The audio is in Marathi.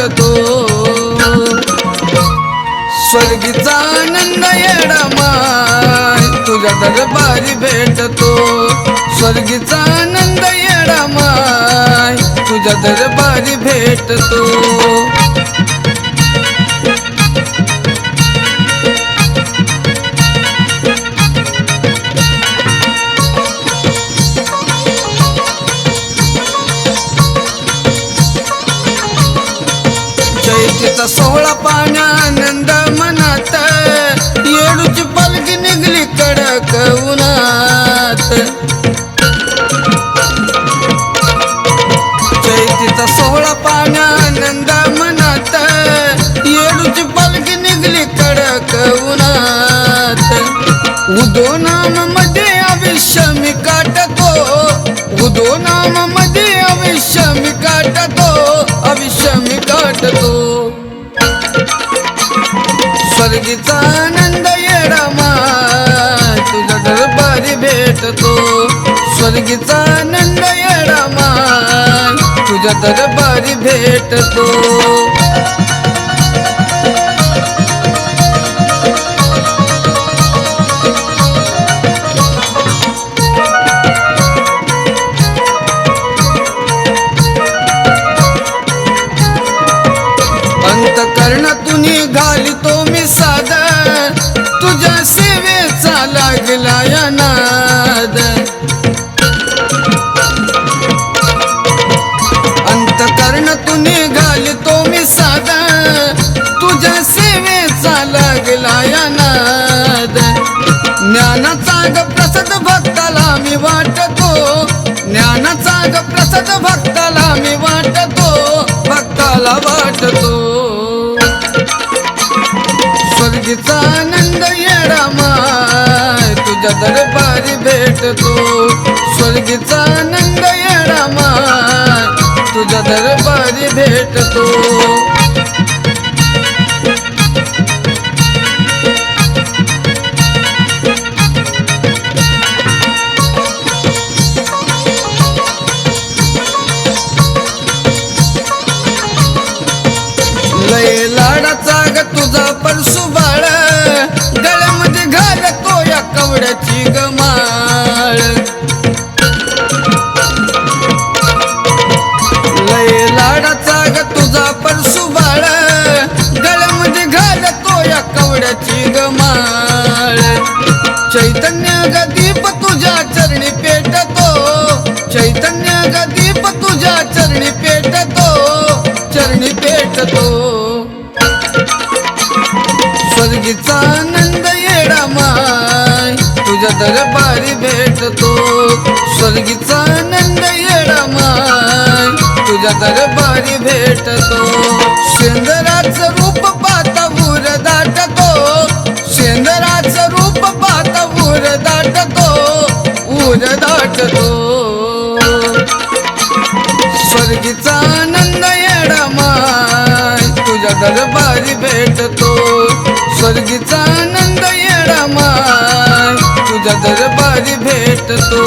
वाटतो स्वर्गीचा आनंद येडा माय तुझ्या दरबारी भेटतो स्वर्गीचा आनंद येडा माय तुझ्या दरबारी भेटतो चैतीचा सोहळा पाण्या आनंद मनात येडूची पालखी निघली कडक उन्हात चैतीचा सोहळा पाण्या आनंद मनात येडूची पालखी निघली कडक उन्हात उदो नाम मध्ये आयुष्य मी काटतो उदो नाम मध्ये आयुष्य मी काटतो आयुष्य मी काटतो स्वर्गीचा आनंद येडा माय तुझ्या दरबारी भेटतो स्वर्गीचा आनंद येडा माय तुझ्या दरबारी भेटतो अंतःकरणातून घालितो मी साद तुझ्या सेवेचा लागला या नाद अंतःकरणातून घालितो मी साद तुझ्या सेवेचा लागला या नाद ज्ञानाचा ग प्रसाद भक्ताला मी वाटतो ज्ञानाचा ग प्रसाद भक्ताला मी वाटतो भक्ताला वाटतो स्वर्गीचा आनंद येडा माय तुझ्या दरबारी भेटतो स्वर्गीचा आनंद येडा माय तुझ्या दरबारी भेटतो लय लाडाचा ग तुझा परसू बाळ गळ्यामध्ये घालतो या कवड्याची गमाळ लय लाडाचा ग तुझा परसू बाळ गळ्यामध्ये घालतो या कवड्याची गमाळ चैतन्य ग दीप तुझ्या चरणी पेटतो चैतन्य ग दीप तुझ्या चरणी पेटतो चरणी पेटतो स्वर्गीचा आनंद येडा माय तुझ्या दरबारी भेटतो स्वर्गीचा आनंद येडा माय तुझ्या दरबारी भेटतो शेंदराचं रूप पाहता ऊर दाटतो शेंदराचं रूप पाहता ऊर दाटतो ऊर दाटतो स्वर्गीचा आनंद येडा माय तुझ्या दरबारी भेटतो स्वर्गीचा आनंद येडा माय तुझ्या दरबारी भेटतो